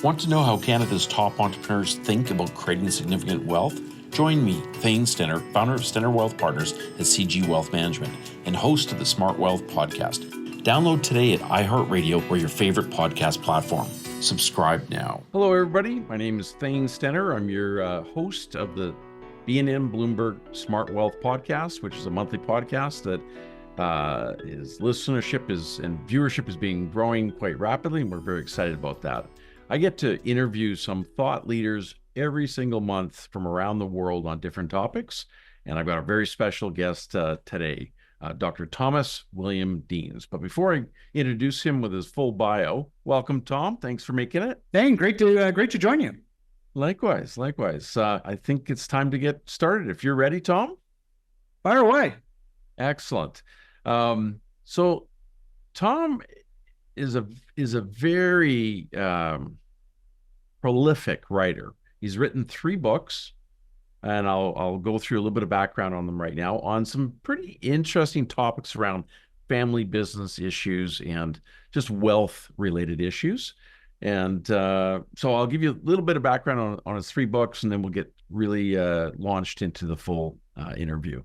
Want to know how Canada's top entrepreneurs think about creating significant wealth? Join me, Thane Stenner, founder of Stenner Wealth Partners at CG Wealth Management and host of the Smart Wealth Podcast. Download today at iHeartRadio or your favorite podcast platform. Subscribe now. Hello, everybody. My name is Thane Stenner. I'm your host of the BNN Bloomberg Smart Wealth Podcast, which is a monthly podcast that is listenership and viewership is being growing quite rapidly, and we're very excited about that. I get to interview some thought leaders every single month from around the world on different topics, and I've got a very special guest today, Dr. Thomas William Deans. But before I introduce him with his full bio, welcome, Tom. Thanks for making it. Thane, great to join you. Likewise. I think it's time to get started. If you're ready, Tom. Fire away. Excellent. So Tom is a very prolific writer. He's written 3 books, and I'll go through a little bit of background on them right now on some pretty interesting topics around family business issues and just wealth related issues. And so I'll give you a little bit of background on his 3 books, and then we'll get really launched into the full interview.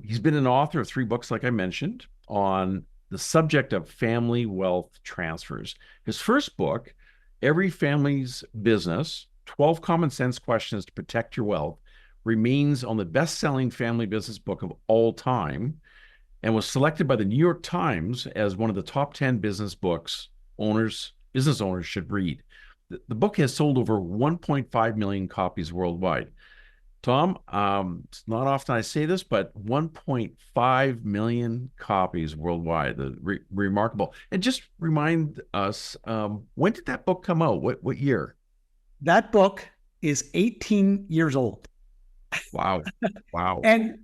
He's been an author of 3 books, like I mentioned, on the subject of family wealth transfers. His first book, Every Family's Business, 12 Common Sense Questions to Protect Your Wealth, remains on the best-selling family business book of all time and was selected by the New York Times as one of the top 10 business books business owners should read. The book has sold over 1.5 million copies worldwide. Tom, it's not often I say this, but 1.5 million copies worldwide. Remarkable. And just remind us, when did that book come out? What year? That book is 18 years old. Wow. And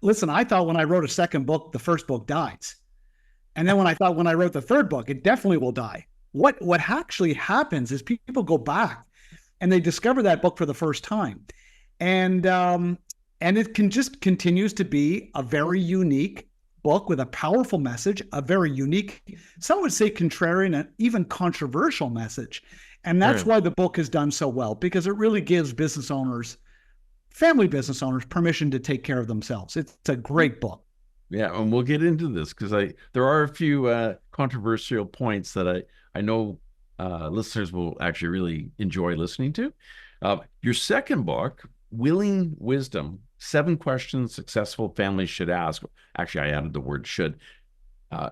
listen, I thought when I wrote a second book, the first book dies. And then when I wrote the third book, it definitely will die. What actually happens is people go back and they discover that book for the first time. And it continues to be a very unique book with a powerful message, a very unique, some would say contrarian and even controversial message. And that's why the book has done so well, because it really gives business owners, family business owners, permission to take care of themselves. It's a great book. Yeah, and we'll get into this because there are a few controversial points that I know listeners will actually really enjoy listening to. Your second book, Willing Wisdom, 7 Questions Successful Families Should Ask. Actually, I added the word should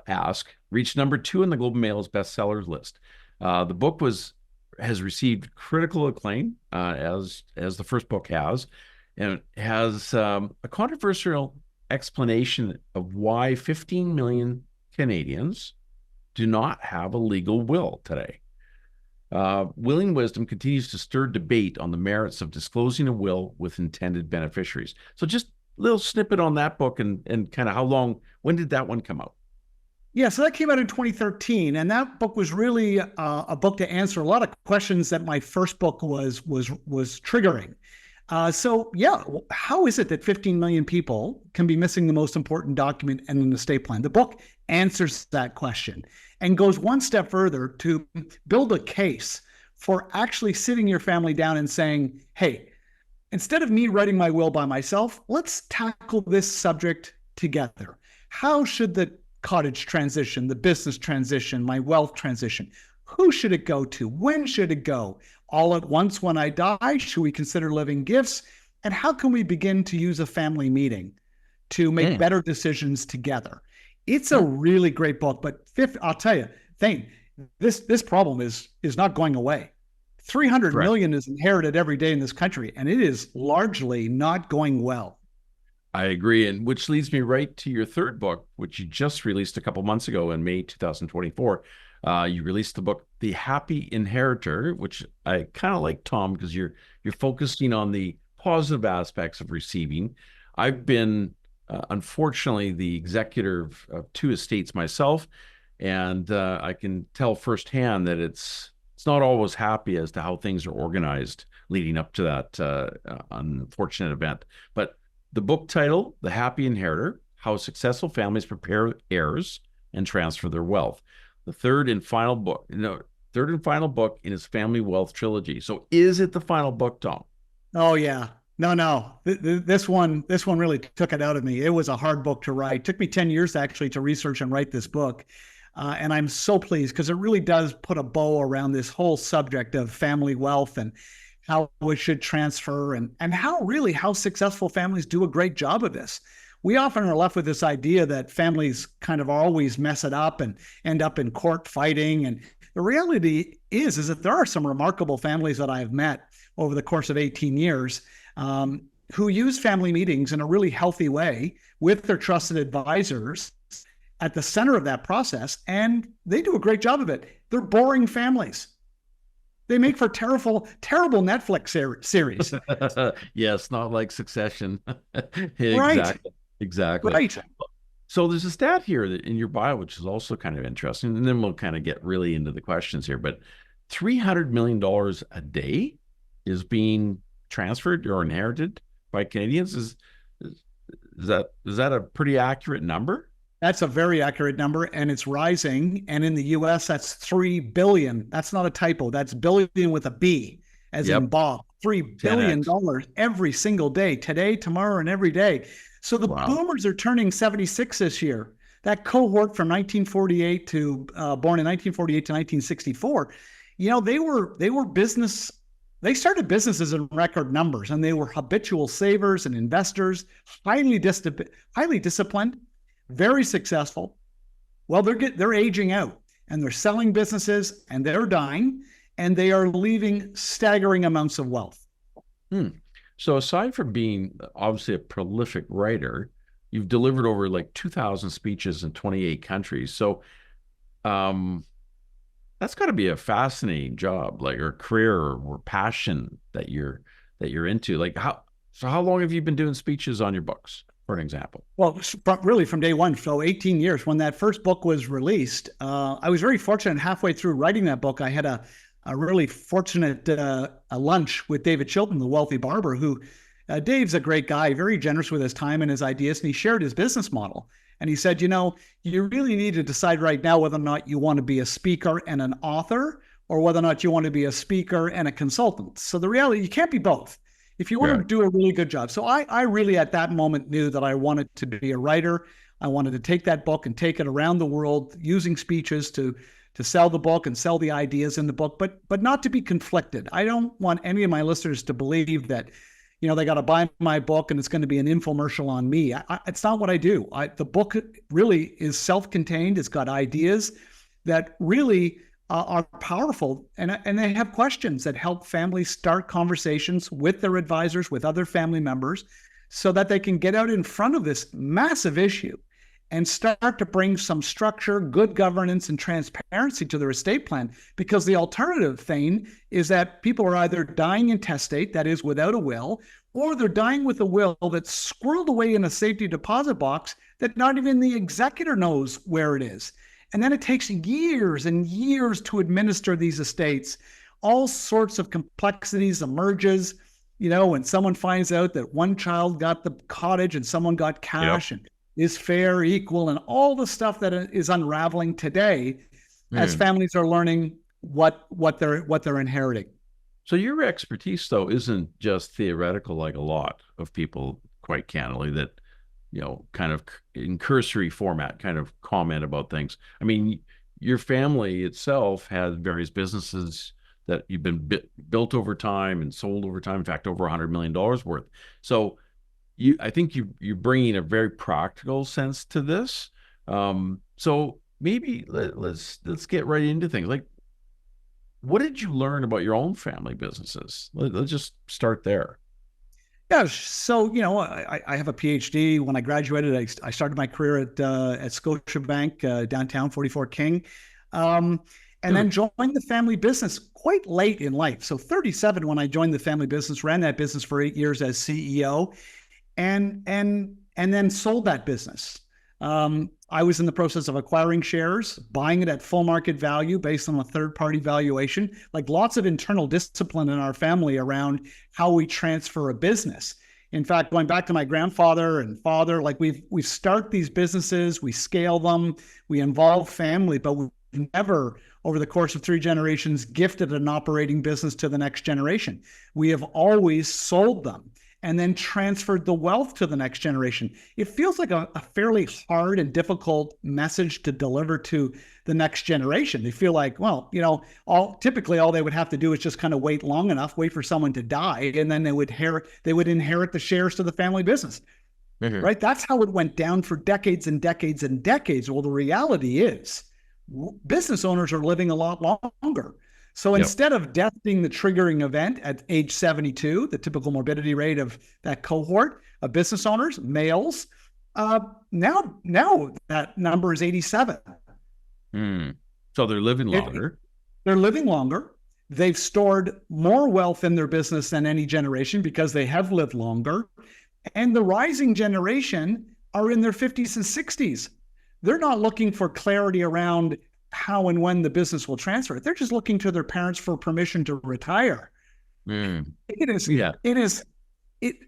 ask. Reached number 2 on the Globe and Mail's bestsellers list. The book has received critical acclaim, as the first book has, and it has a controversial explanation of why 15 million Canadians do not have a legal will today. Willing Wisdom continues to stir debate on the merits of disclosing a will with intended beneficiaries. So just a little snippet on that book and kind of when did that one come out? Yeah, so that came out in 2013, and that book was really a book to answer a lot of questions that my first book was triggering. So yeah, how is it that 15 million people can be missing the most important document in an estate plan? The book answers that question and goes one step further to build a case for actually sitting your family down and saying, hey, instead of me writing my will by myself, let's tackle this subject together. How should the cottage transition, the business transition, my wealth transition, who should it go to? When should it go? All at once when I die? Should we consider living gifts? And how can we begin to use a family meeting to make better decisions together? It's a really great book, but I'll tell you, Thane, this problem is not going away. 300 million is inherited every day in this country, and it is largely not going well. I agree, and which leads me right to your third book, which you just released a couple months ago in May 2024. You released the book, The Happy Inheritor, which I kind of like, Tom, because you're focusing on the positive aspects of receiving. I've been, unfortunately, the executor of 2 estates myself, and I can tell firsthand that it's not always happy as to how things are organized leading up to that unfortunate event. But the book title, The Happy Inheritor, How Successful Families Prepare Heirs and Transfer Their Wealth. The third and final book. third and final book in his family wealth trilogy. So is it the final book, Tom? Oh yeah. No, no. This one really took it out of me. It was a hard book to write. It took me 10 years actually to research and write this book. And I'm so pleased because it really does put a bow around this whole subject of family wealth and how it should transfer and how successful families do a great job of this. We often are left with this idea that families kind of always mess it up and end up in court fighting. And the reality is that there are some remarkable families that I've met over the course of 18 years who use family meetings in a really healthy way with their trusted advisors at the center of that process, and they do a great job of it. They're boring families. They make for terrible Netflix series. Yes, not like Succession. Right. Exactly. Right. So there's a stat here that in your bio, which is also kind of interesting, and then we'll kind of get really into the questions here. But $300 million a day is being transferred or inherited by Canadians. Is that a pretty accurate number? That's a very accurate number, and it's rising. And in the US, that's 3 billion. That's not a typo. That's billion with a B, as in Bob. $3 billion every single day, today, tomorrow, and every day. So the boomers are turning 76 this year. That cohort from 1948 to born in 1948 to 1964, they started businesses in record numbers, and they were habitual savers and investors, highly disciplined, very successful. Well, they're aging out, and they're selling businesses, and they're dying, and they are leaving staggering amounts of wealth. So aside from being obviously a prolific writer, you've delivered over like 2,000 speeches in 28 countries. So that's got to be a fascinating job, like, or career or passion that you're into. Like, how long have you been doing speeches on your books, for an example? Well, really from day one. So 18 years. When that first book was released, I was very fortunate. Halfway through writing that book, I had a really fortunate a lunch with David Chilton, the wealthy barber, who Dave's a great guy, very generous with his time and his ideas, and he shared his business model. And he said, you really need to decide right now whether or not you want to be a speaker and an author, or whether or not you want to be a speaker and a consultant. So the reality, you can't be both if you want to do a really good job. So I really at that moment knew that I wanted to be a writer. I wanted to take that book and take it around the world using speeches to sell the book and sell the ideas in the book, but not to be conflicted. I don't want any of my listeners to believe that, they got to buy my book and it's going to be an infomercial on me. It's not what I do. The book really is self-contained. It's got ideas that really are powerful, and they have questions that help families start conversations with their advisors, with other family members, so that they can get out in front of this massive issue and start to bring some structure, good governance, and transparency to their estate plan. Because the alternative, Thane, is that people are either dying intestate, that is without a will, or they're dying with a will that's squirreled away in a safety deposit box that not even the executor knows where it is. And then it takes years and years to administer these estates. All sorts of complexities emerges, when someone finds out that one child got the cottage and someone got cash, and is fair, equal, and all the stuff that is unraveling today as families are learning what they're inheriting. So your expertise, though, isn't just theoretical, like a lot of people, quite candidly, that kind of in cursory format kind of comment about things. I mean, your family itself has various businesses that you've been built over time and sold over time. In fact, over $100 million worth. So I think you're bringing a very practical sense to this. So maybe let's get right into things. Like, what did you learn about your own family businesses? Let's just start there. Yeah, so I have a PhD. When I graduated, I started my career at Scotiabank downtown, 44 King, and then joined the family business quite late in life. So 37 when I joined the family business, ran that business for 8 years as CEO. And then sold that business. I was in the process of acquiring shares, buying it at full market value based on a third-party valuation, like lots of internal discipline in our family around how we transfer a business. In fact, going back to my grandfather and father, like we start these businesses, we scale them, we involve family, but we've never over the course of 3 generations, gifted an operating business to the next generation. We have always sold them and then transferred the wealth to the next generation. It feels like a fairly hard and difficult message to deliver to the next generation. They feel like, well, typically all they would have to do is just kind of wait long enough, wait for someone to die, and then they would inherit the shares to the family business. Mm-hmm. Right? That's how it went down for decades and decades and decades. Well, the reality is business owners are living a lot longer. So instead of death being the triggering event at age 72, the typical morbidity rate of that cohort of business owners, males, now that number is 87. So they're living longer. They're living longer. They've stored more wealth in their business than any generation because they have lived longer. And the rising generation are in their 50s and 60s. They're not looking for clarity around how and when the business will transfer. They're just looking to their parents for permission to retire.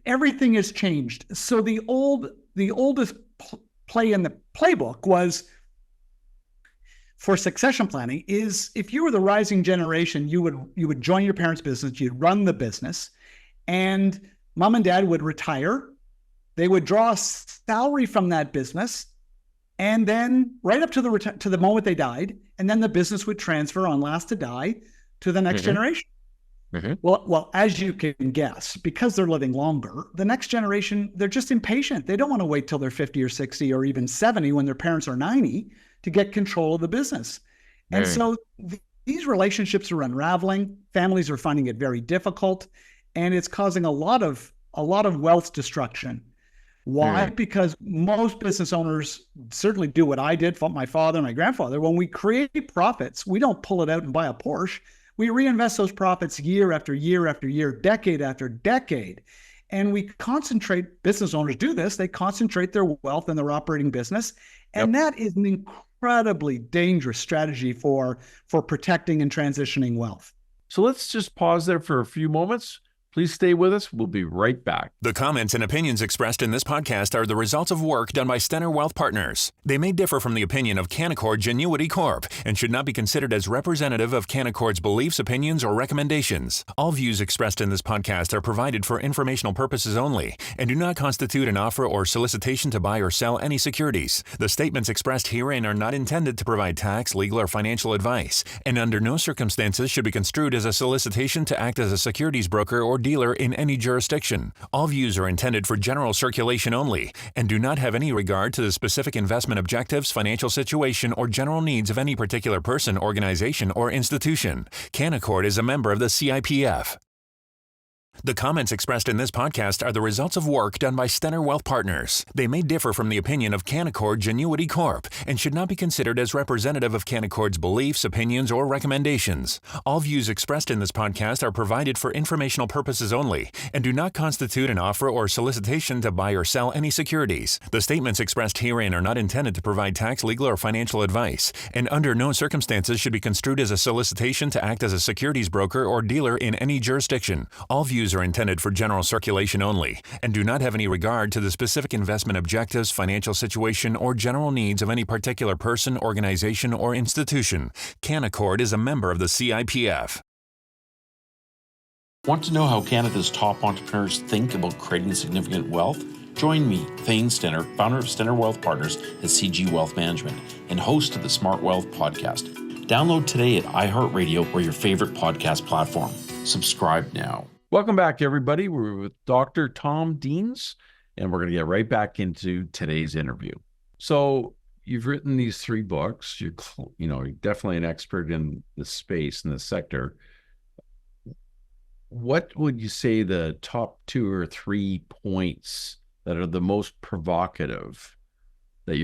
Everything has changed. So the oldest play in the playbook was for succession planning is if you were the rising generation, you would join your parents' business, you'd run the business, and mom and dad would retire. They would draw a salary from that business, and then right up to the moment they died, and then the business would transfer on last to die to the next generation. Mm-hmm. Well, as you can guess, because they're living longer, the next generation, they're just impatient. They don't want to wait till they're 50 or 60 or even 70 when their parents are 90 to get control of the business. And so these relationships are unraveling. Families are finding it very difficult, and it's causing a lot of wealth destruction. Why? Because most business owners certainly do what I did, my father and my grandfather. When we create profits, we don't pull it out and buy a Porsche. We reinvest those profits year after year after year, decade after decade. And we concentrate, business owners do this, they concentrate their wealth in their operating business. And that is an incredibly dangerous strategy for protecting and transitioning wealth. So let's just pause there for a few moments. Please stay with us. We'll be right back. The comments and opinions expressed in this podcast are the results of work done by Stenner Wealth Partners. They may differ from the opinion of Canaccord Genuity Corp. and should not be considered as representative of Canaccord's beliefs, opinions, or recommendations. All views expressed in this podcast are provided for informational purposes only and do not constitute an offer or solicitation to buy or sell any securities. The statements expressed herein are not intended to provide tax, legal, or financial advice, and under no circumstances should be construed as a solicitation to act as a securities broker or dealer in any jurisdiction. All views are intended for general circulation only and do not have any regard to the specific investment objectives, financial situation, or general needs of any particular person, organization, or institution. Canaccord is a member of the CIPF. The comments expressed in this podcast are the results of work done by Stenner Wealth Partners. They may differ from the opinion of Canaccord Genuity Corp. and should not be considered as representative of Canaccord's beliefs, opinions, or recommendations. All views expressed in this podcast are provided for informational purposes only and do not constitute an offer or solicitation to buy or sell any securities. The statements expressed herein are not intended to provide tax, legal, or financial advice, and under no circumstances should be construed as a solicitation to act as a securities broker or dealer in any jurisdiction. All views are intended for general circulation only and do not have any regard to the specific investment objectives, financial situation, or general needs of any particular person, organization, or institution. Canaccord is a member of the CIPF. Want to know how Canada's top entrepreneurs think about creating significant wealth? Join me, Thane Stenner, founder of Stenner Wealth Partners at CG Wealth Management and host of the Smart Wealth Podcast. Download today at iHeartRadio or your favorite podcast platform. Subscribe now. Welcome back, everybody. We're with Dr. Tom Deans, and we're going to get right back into today's interview. So you've written these 3 books. You're definitely an expert in the space, in the sector. What would you say the top 2 or 3 points that are the most provocative that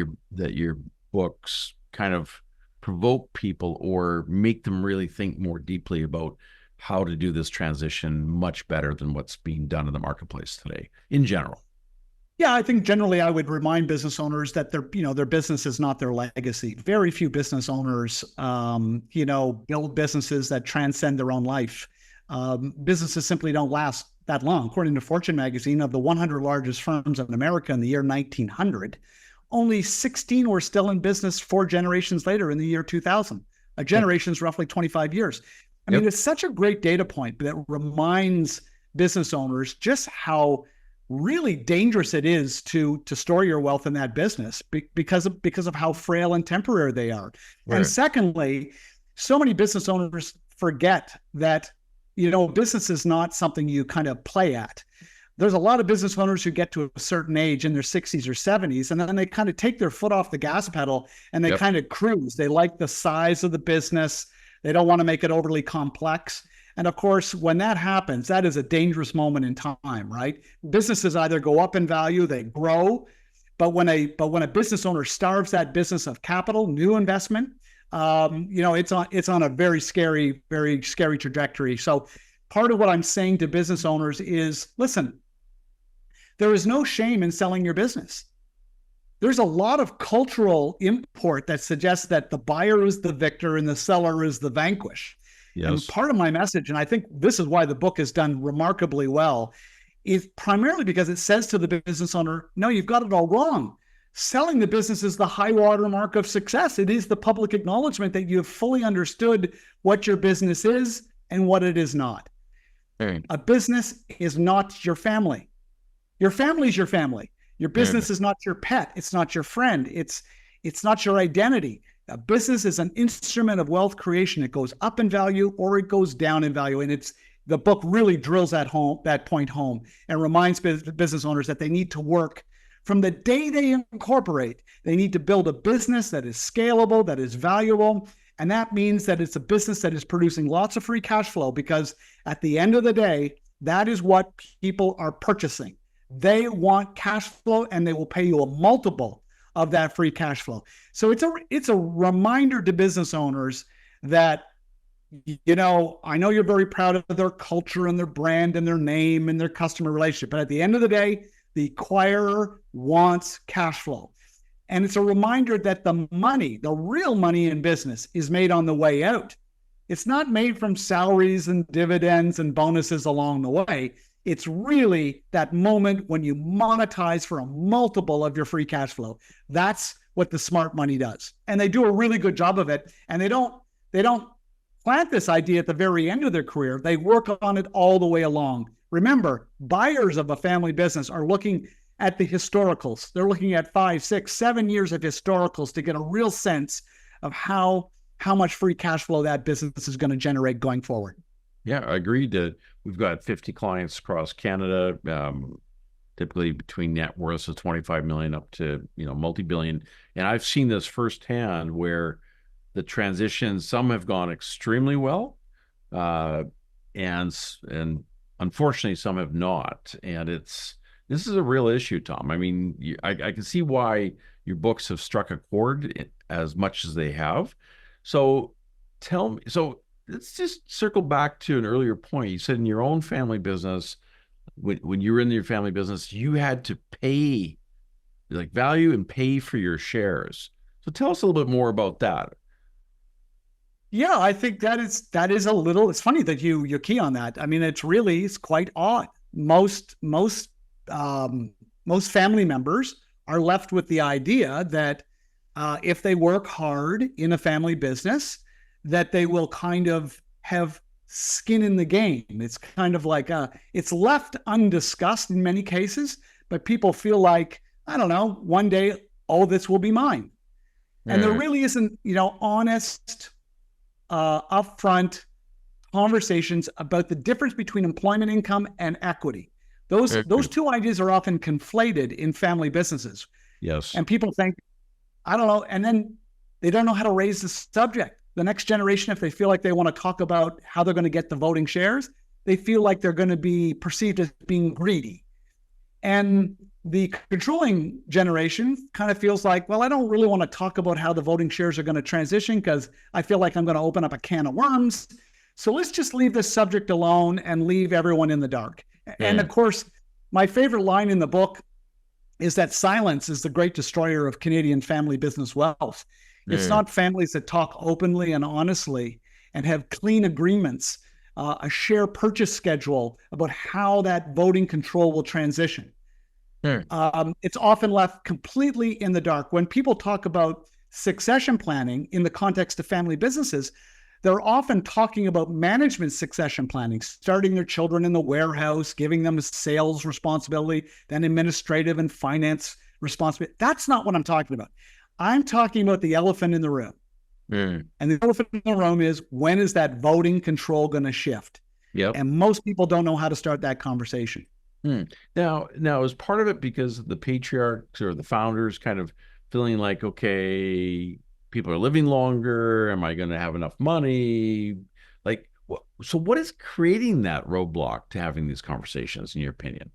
your books kind of provoke people or make them really think more deeply about how to do this transition much better than what's being done in the marketplace today in general? Yeah, I think generally I would remind business owners that their business is not their legacy. Very few business owners, build businesses that transcend their own life. Businesses simply don't last that long. According to Fortune magazine, of the 100 largest firms in America in the year 1900, only 16 were still in business 4 generations later in the year 2000. A generation is roughly 25 years. I mean, it's such a great data point that reminds business owners just how really dangerous it is to store your wealth in that business because of how frail and temporary they are. Right. And secondly, so many business owners forget that, business is not something you kind of play at. There's a lot of business owners who get to a certain age in their 60s or 70s, and then they kind of take their foot off the gas pedal and they kind of cruise. They like the size of the business. They don't want to make it overly complex. And of course, when that happens, that is a dangerous moment in time, right? Businesses either go up in value, they grow, but when a business owner starves that business of capital, new investment, it's on a very scary trajectory. So part of what I'm saying to business owners is, listen, there is no shame in selling your business. There's a lot of cultural import that suggests that the buyer is the victor and the seller is the vanquished. Yes. And part of my message, and I think this is why the book has done remarkably well, is primarily because it says to the business owner, no, you've got it all wrong. Selling the business is the high water mark of success. It is the public acknowledgement that you have fully understood what your business is and what it is not. Right. A business is not your family. Your family is your family. Your business is not your pet. It's not your friend. It's not your identity. A business is an instrument of wealth creation. It goes up in value or it goes down in value. And the book really drills that point home and reminds business owners that they need to work from the day they incorporate. They need to build a business that is scalable, that is valuable. And that means that it's a business that is producing lots of free cash flow, because at the end of the day, that is what people are purchasing. They want cash flow, and they will pay you a multiple of that free cash flow. So it's a reminder to business owners that, I know you're very proud of their culture and their brand and their name and their customer relationship, but at the end of the day, the acquirer wants cash flow. And it's a reminder that the real money in business, is made on the way out. It's not made from salaries and dividends and bonuses along the way. It's really that moment when you monetize for a multiple of your free cash flow. That's what the smart money does. And they do a really good job of it. And they don't plant this idea at the very end of their career. They work on it all the way along. Remember, buyers of a family business are looking at the historicals. They're looking at 5, 6, 7 years of historicals to get a real sense of how much free cash flow that business is going to generate going forward. Yeah, I agreed. We've got 50 clients across Canada, typically between net worths of 25 million up to multi-billion. And I've seen this firsthand, where the transitions, some have gone extremely well, and unfortunately some have not. And this is a real issue, Tom. I mean, I can see why your books have struck a chord as much as they have. So tell me, let's just circle back to an earlier point. You said in your own family business, when you were in your family business, you had to pay, value and pay for your shares. So tell us a little bit more about that. Yeah, I think that is a little, it's funny that you key on that. I mean, it's quite odd. Most family members are left with the idea that if they work hard in a family business, that they will kind of have skin in the game. It's kind of like it's left undiscussed in many cases, but people feel like, I don't know, one day, this will be mine. And there really isn't, honest, upfront conversations about the difference between employment income and equity. Those two ideas are often conflated in family businesses. Yes. And people think, I don't know, and then they don't know how to raise the subject. The next generation, if they feel like they want to talk about how they're going to get the voting shares, they feel like they're going to be perceived as being greedy. And the controlling generation kind of feels like, well, I don't really want to talk about how the voting shares are going to transition because I feel like I'm going to open up a can of worms. So let's just leave this subject alone and leave everyone in the dark. And of course, my favorite line in the book is that silence is the great destroyer of Canadian family business wealth. It's not families that talk openly and honestly and have clean agreements, a share purchase schedule about how that voting control will transition. It's often left completely in the dark. When people talk about succession planning in the context of family businesses, they're often talking about management succession planning, starting their children in the warehouse, giving them sales responsibility, then administrative and finance responsibility. That's not what I'm talking about. I'm talking about the elephant in the room. And the elephant in the room is, when is that voting control going to shift? Yep. And most people don't know how to start that conversation. Now, is part of it because the patriarchs or the founders kind of feeling like, okay, people are living longer. Am I going to have enough money? Like, so what is creating that roadblock to having these conversations, in your opinion?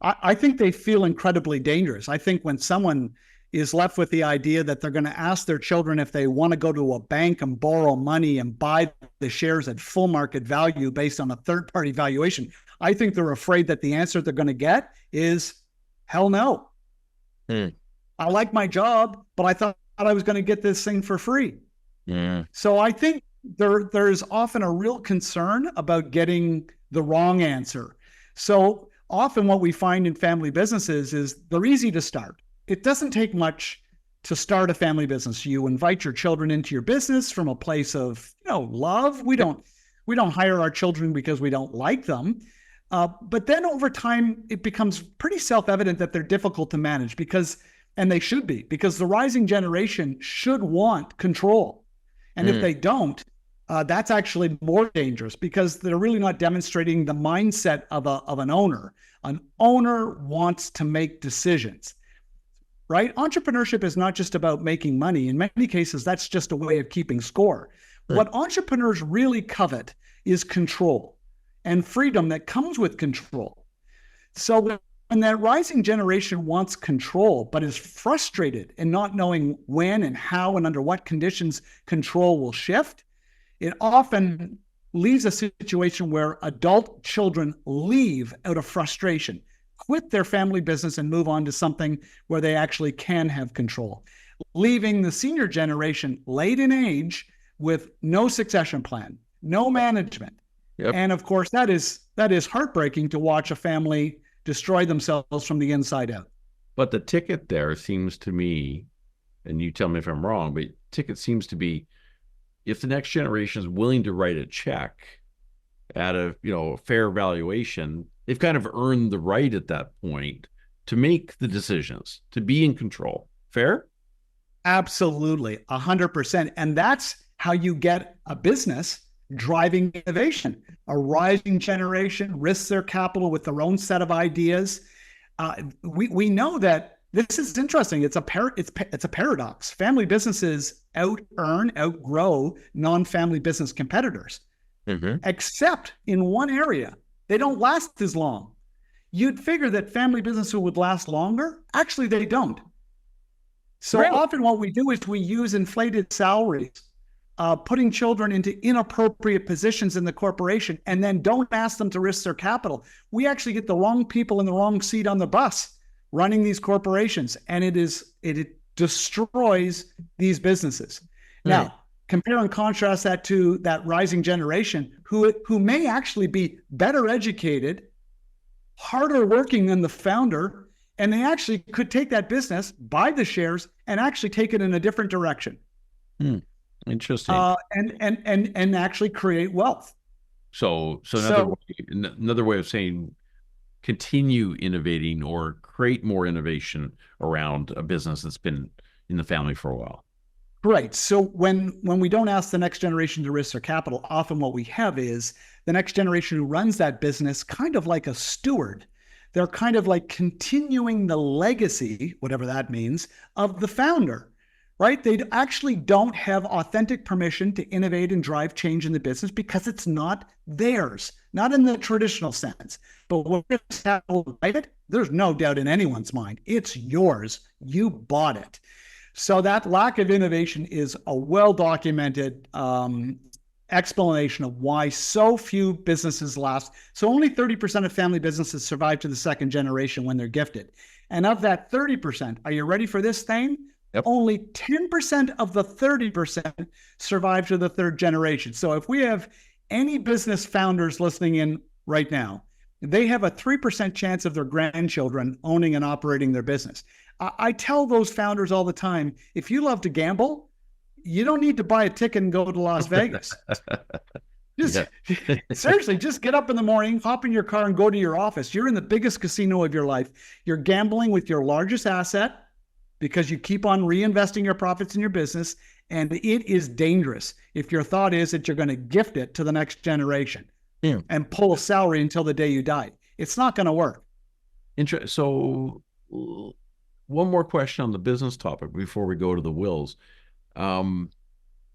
I think they feel incredibly dangerous. I think when someone is left with the idea that they're going to ask their children if they want to go to a bank and borrow money and buy the shares at full market value based on a third-party valuation, I think they're afraid that the answer they're going to get is, hell no. I like my job, but I thought I was going to get this thing for free. So I think there's often a real concern about getting the wrong answer. So often what we find in family businesses is they're easy to start. It doesn't take much to start a family business. You invite your children into your business from a place of, love. We don't hire our children because we don't like them. But then over time, it becomes pretty self-evident that they're difficult to manage and they should be, because the rising generation should want control. And if they don't, that's actually more dangerous, because they're really not demonstrating the mindset of an owner. An owner wants to make decisions. Right? Entrepreneurship is not just about making money. In many cases, that's just a way of keeping score. What entrepreneurs really covet is control and freedom that comes with control. So when that rising generation wants control, but is frustrated in not knowing when and how and under what conditions control will shift, it often leaves a situation where adult children leave out of frustration, quit their family business and move on to something where they actually can have control, leaving the senior generation late in age with no succession plan, no management. And of course, that is heartbreaking to watch a family destroy themselves from the inside out. But the ticket there seems to me, and you tell me if I'm wrong, but ticket seems to be, if the next generation is willing to write a check at a fair valuation, they've kind of earned the right at that point to make the decisions, to be in control. Fair? Absolutely, 100%. And that's how you get a business driving innovation. A rising generation risks their capital with their own set of ideas. We know that this is interesting. It's a paradox. Family businesses outgrow non-family business competitors, except in one area. They don't last as long. You'd figure that family businesses would last longer. Actually, they don't. So often what we do is we use inflated salaries, putting children into inappropriate positions in the corporation, and then don't ask them to risk their capital. We actually get the wrong people in the wrong seat on the bus running these corporations, and it destroys these businesses. Now, compare and contrast that to that rising generation who may actually be better educated, harder working than the founder, and they actually could take that business, buy the shares, and actually take it in a different direction. Interesting. And actually create wealth. So another way of saying continue innovating or create more innovation around a business that's been in the family for a while. Right. So when we don't ask the next generation to risk their capital, often what we have is the next generation who runs that business kind of like a steward. They're kind of like continuing the legacy, whatever that means, of the founder, right? They actually don't have authentic permission to innovate and drive change in the business because it's not theirs, not in the traditional sense. But when it's right, there's no doubt in anyone's mind. It's yours. You bought it. So that lack of innovation is a well-documented explanation of why so few businesses last. So only 30% of family businesses survive to the second generation when they're gifted. And of that 30%, are you ready for this, Thane? Yep. Only 10% of the 30% survive to the third generation. So if we have any business founders listening in right now, they have a 3% chance of their grandchildren owning and operating their business. I tell those founders all the time, if you love to gamble, you don't need to buy a ticket and go to Las Vegas. Just seriously, just get up in the morning, hop in your car and go to your office. You're in the biggest casino of your life. You're gambling with your largest asset because you keep on reinvesting your profits in your business. And it is dangerous if your thought is that you're going to gift it to the next generation and pull a salary until the day you die. It's not going to work. So one more question on the business topic before we go to the wills.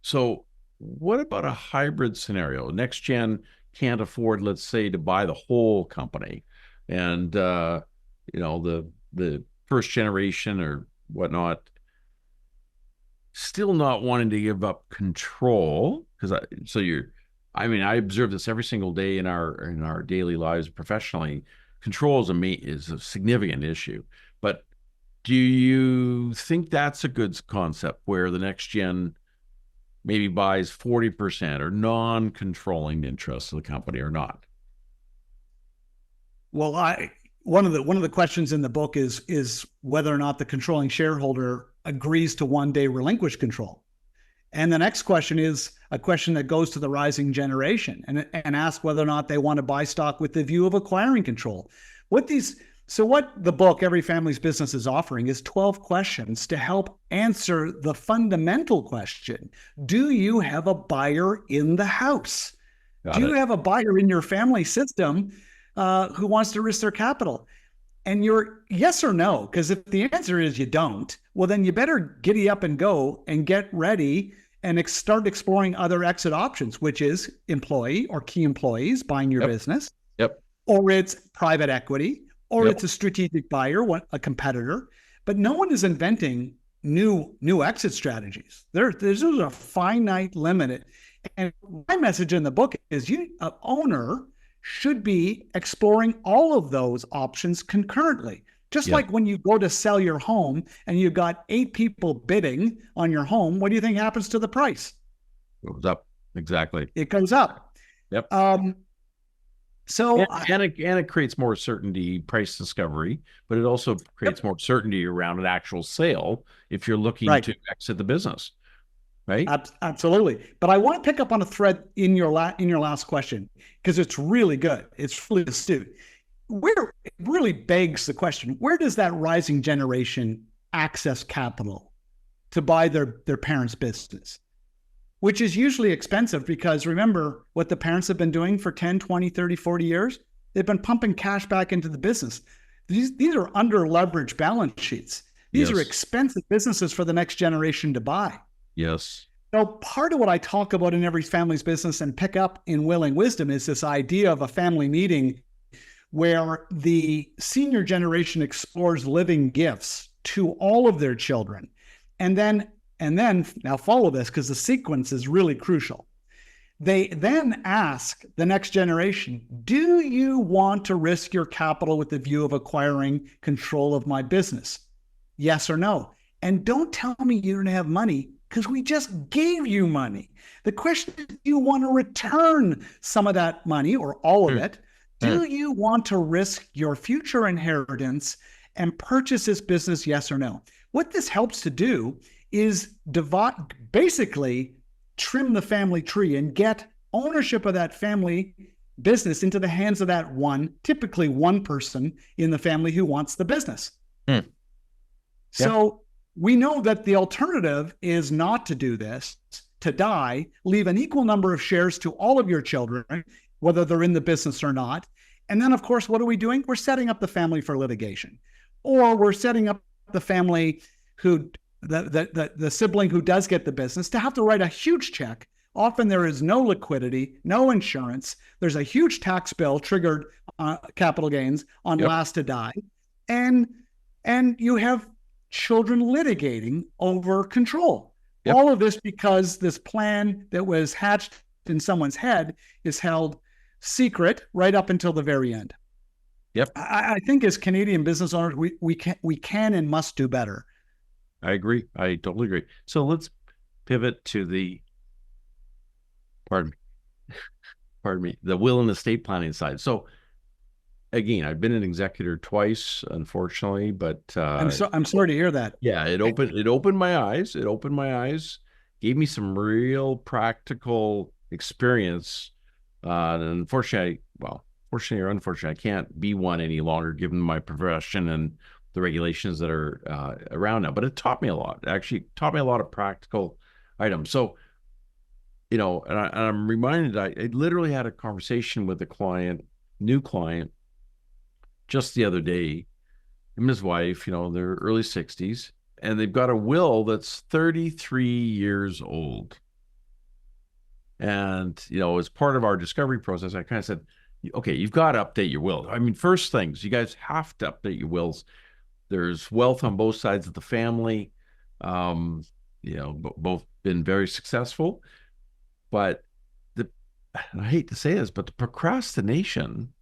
So what about a hybrid scenario? Next gen can't afford, let's say, to buy the whole company, and the first generation or whatnot still not wanting to give up control, because I observe this every single day in our daily lives professionally. Control is a significant issue, but do you think that's a good concept where the next gen maybe buys 40% or non-controlling interests of the company or not? Well, one of the questions in the book is whether or not the controlling shareholder agrees to one day relinquish control. And the next question is a question that goes to the rising generation and asks whether or not they want to buy stock with the view of acquiring control. What the book, Every Family's Business, is offering is 12 questions to help answer the fundamental question. Do you have a buyer in the house? Do you have a buyer in your family system who wants to risk their capital? And you're yes or no, because if the answer is you don't, well, then you better giddy up and go and get ready and start exploring other exit options, which is employee or key employees buying your business, or it's private equity, or it's a strategic buyer, a competitor. But no one is inventing new exit strategies. There's a finite limit. And my message in the book is an owner should be exploring all of those options concurrently. Just like when you go to sell your home and you've got 8 people bidding on your home, what do you think happens to the price? It goes up. Exactly. It goes up. Yep. So it creates more certainty, price discovery, but it also creates more certainty around an actual sale if you're looking to exit the business, right? Absolutely. But I want to pick up on a thread in your last question because it's really good. It's really astute. Where it really begs the question: where does that rising generation access capital to buy their parents' business? Which is usually expensive because remember what the parents have been doing for 10, 20, 30, 40 years? They've been pumping cash back into the business. These are under leveraged balance sheets. These are expensive businesses for the next generation to buy. Yes. So part of what I talk about in Every Family's Business and pick up in Willing Wisdom is this idea of a family meeting where the senior generation explores living gifts to all of their children. And then now follow this because the sequence is really crucial. They then ask the next generation, do you want to risk your capital with the view of acquiring control of my business? Yes or no? And don't tell me you don't have money because we just gave you money. The question is, do you want to return some of that money or all of it? Do you want to risk your future inheritance and purchase this business? Yes or no? What this helps to do is basically trim the family tree and get ownership of that family business into the hands of that typically one person in the family who wants the business. So we know that the alternative is not to do this, to die, leave an equal number of shares to all of your children, whether they're in the business or not. And then, of course, what are we doing? We're setting up the family for litigation, or we're setting up the family the sibling who does get the business to have to write a huge check. Often there is no liquidity, no insurance. There's a huge tax bill triggered capital gains on last to die. And you have children litigating over control. All of this because this plan that was hatched in someone's head is held secret right up until the very end. I think as Canadian business owners, we can and must do better. I agree. I totally agree. So let's pivot to the will and estate planning side. So again, I've been an executor twice, unfortunately, but I'm sorry to hear that. yeah, it opened my eyes. It opened my eyes, gave me some real practical experience. And unfortunately, well, fortunately or unfortunately, I can't be one any longer given my profession and the regulations that are around now. But it taught me a lot. It actually taught me a lot of practical items. So, and I'm reminded, I literally had a conversation with a client, new client, just the other day. Him and his wife, they're early 60s, and they've got a will that's 33 years old. And, as part of our discovery process, I kind of said, okay, you've got to update your will. I mean, first things, you guys have to update your wills. There's wealth on both sides of the family. Both been very successful. But and I hate to say this, but the procrastination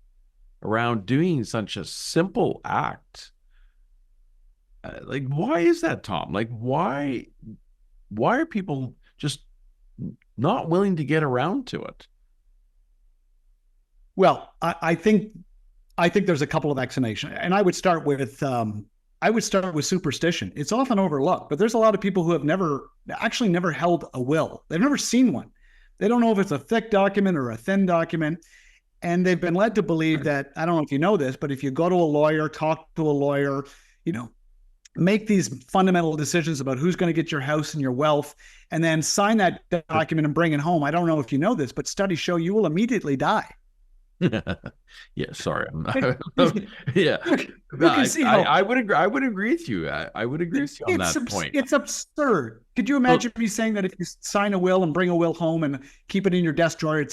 around doing such a simple act, like, why is that, Tom? Like, why are people just not willing to get around to it? Well, I think there's a couple of explanations, and I would start with superstition. It's often overlooked, but there's a lot of people who have never held a will. They've never seen one. They don't know if it's a thick document or a thin document. And they've been led to believe that, I don't know if you know this, but if you go to a lawyer, talk to a lawyer, make these fundamental decisions about who's going to get your house and your wealth, and then sign that document and bring it home. I don't know if you know this, but studies show you will immediately die. Yeah, sorry. Yeah, I would agree. I would agree with you. I would agree with you on that point. It's absurd. Could you imagine me saying that if you sign a will and bring a will home and keep it in your desk drawer,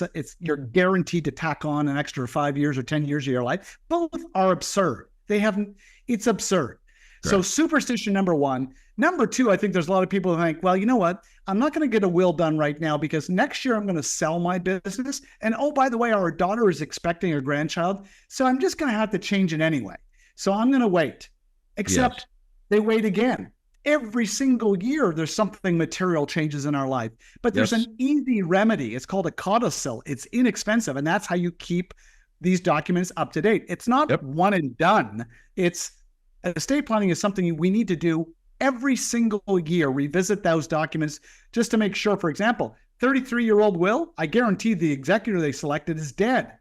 you're guaranteed to tack on an extra 5 years or 10 years of your life? Both are absurd. It's absurd. Right. So superstition number one. Number two, I think there's a lot of people who think, well, you know what? I'm not going to get a will done right now because next year I'm going to sell my business. And oh, by the way, our daughter is expecting a grandchild. So I'm just going to have to change it anyway. So I'm going to wait. Except They wait again. Every single year, there's something material changes in our life. But there's an easy remedy. It's called a codicil. It's inexpensive. And that's how you keep these documents up to date. It's not one and done. Estate planning is something we need to do every single year. Revisit those documents just to make sure. For example, 33-year-old will, I guarantee the executor they selected is dead.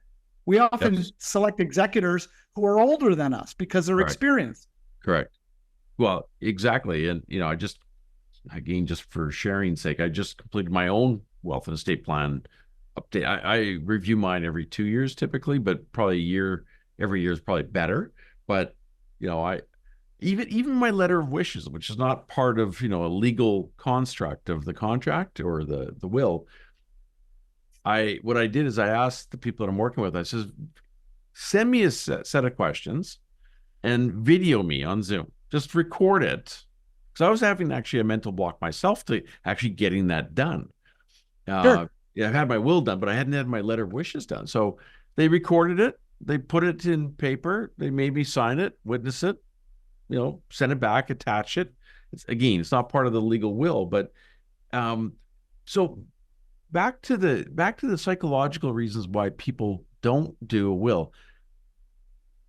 We often select executors who are older than us because they're experienced. Correct. Well, exactly. And, just for sharing's sake, I just completed my own wealth and estate plan update. I review mine every 2 years typically, but probably every year is probably better. But, I even my letter of wishes, which is not part of, a legal construct of the contract or the will. What I did is I asked the people that I'm working with, I says, send me a set of questions and video me on Zoom. Just record it. Because I was having actually a mental block myself to actually getting that done. Sure. I've had my will done, but I hadn't had my letter of wishes done. So they recorded it. They put it in paper. They made me sign it, witness it, send it back, attach it. It's not part of the legal will, but so back to the psychological reasons why people don't do a will.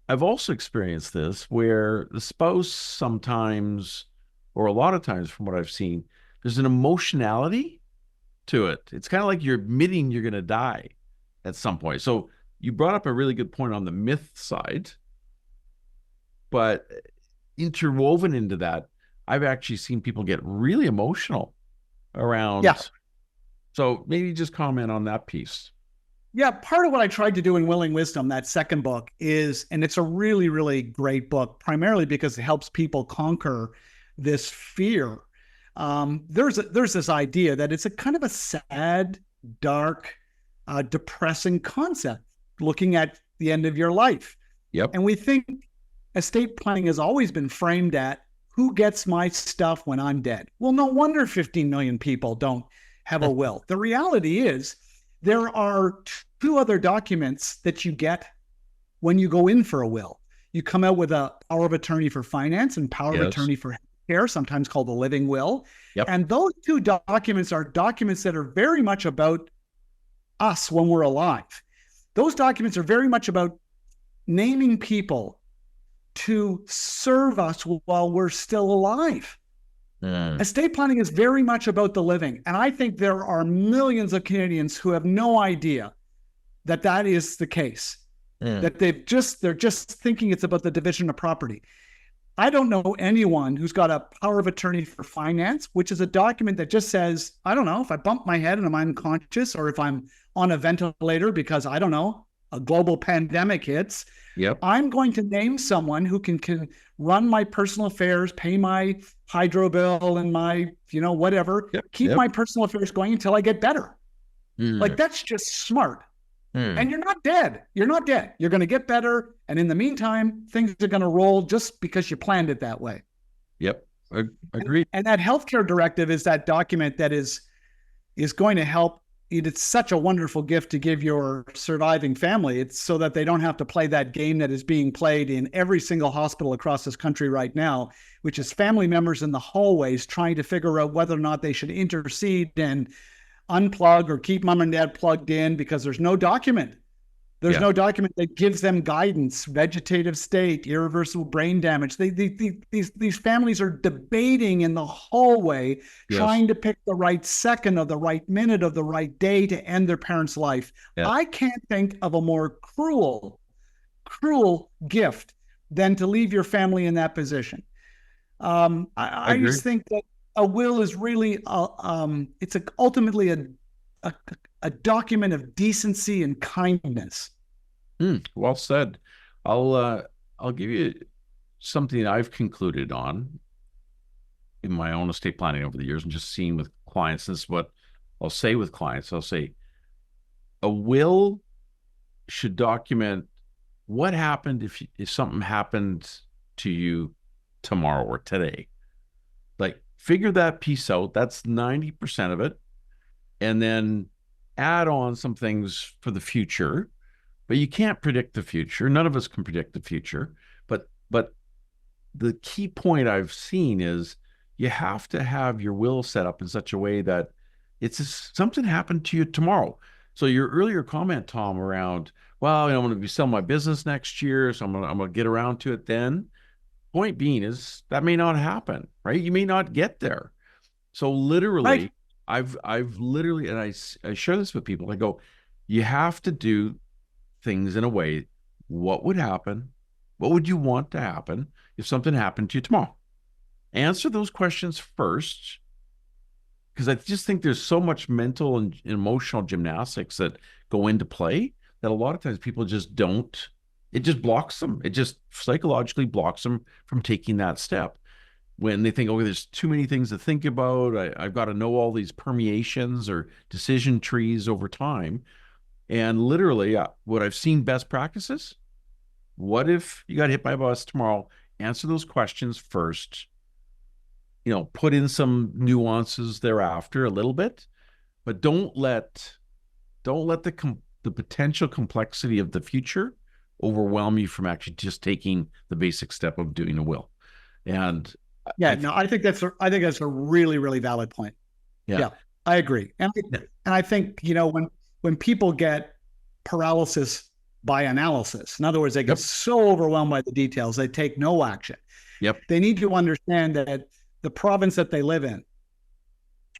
I've also experienced this where the spouse sometimes, or a lot of times from what I've seen, there's an emotionality to it. It's kind of like you're admitting you're going to die at some point. So you brought up a really good point on the myth side, but interwoven into that, I've actually seen people get really emotional around. Yeah. So maybe just comment on that piece. Yeah, part of what I tried to do in Willing Wisdom, that second book, is, and it's a really, really great book, primarily because it helps people conquer this fear. There's this idea that it's a kind of a sad, dark, depressing concept, looking at the end of your life. Yep. And we think estate planning has always been framed at who gets my stuff when I'm dead. Well, no wonder 15 million people don't have a will. The reality is there are two other documents that you get when you go in for a will. You come out with a power of attorney for finance and power of attorney for care, sometimes called the living will. Yep. And those two documents are documents that are very much about us when we're alive. Those documents are very much about naming people to serve us while we're still alive. Estate planning is very much about the living. And I think there are millions of Canadians who have no idea that that is the case, that they're just thinking it's about the division of property. I don't know anyone who's got a power of attorney for finance, which is a document that just says, I don't know, if I bump my head and I'm unconscious, or if I'm on a ventilator because, I don't know, a global pandemic hits, I'm going to name someone who can run my personal affairs, pay my hydro bill and my, whatever, keep my personal affairs going until I get better. Like, that's just smart. And you're not dead. You're not dead. You're going to get better. And in the meantime, things are going to roll just because you planned it that way. Yep. Agreed. And that healthcare directive is that document that is going to help. It's such a wonderful gift to give your surviving family. It's so that they don't have to play that game that is being played in every single hospital across this country right now, which is family members in the hallways trying to figure out whether or not they should intercede and unplug or keep mom and dad plugged in, because there's no document. There's no document that gives them guidance, vegetative state, irreversible brain damage. These families are debating in the hallway, trying to pick the right second or the right minute of the right day to end their parent's life. I can't think of a more cruel gift than to leave your family in that position. I just think that a will is really, it's ultimately a document of decency and kindness. Well said. I'll give you something I've concluded on in my own estate planning over the years, and just seeing with clients. This is what I'll say with clients. I'll say a will should document what happened if something happened to you tomorrow or today. Like, figure that piece out. That's 90% of it. And then add on some things for the future. But you can't predict the future. None of us can predict the future. But the key point I've seen is you have to have your will set up in such a way that something happened to you tomorrow. So your earlier comment, Tom, around, well, I'm going to be selling my business next year, so I'm going to get around to it then. Point being is that may not happen, right? You may not get there. So literally, I've literally, and I share this with people. I go, you have to do things in a way. What would happen? What would you want to happen if something happened to you tomorrow? Answer those questions first, because I just think there's so much mental and emotional gymnastics that go into play that a lot of times people just don't. It just blocks them. It just psychologically blocks them from taking that step. When they think, oh, there's too many things to think about. I've got to know all these permeations or decision trees over time. And literally, what I've seen best practices, what if you got hit by a bus tomorrow? Answer those questions first. Put in some nuances thereafter a little bit, but don't let the potential complexity of the future overwhelm you from actually just taking the basic step of doing a will. And I think that's a really, really valid point. Yeah, I agree. And I think, when people get paralysis by analysis, in other words, they get so overwhelmed by the details, they take no action. They need to understand that the province that they live in,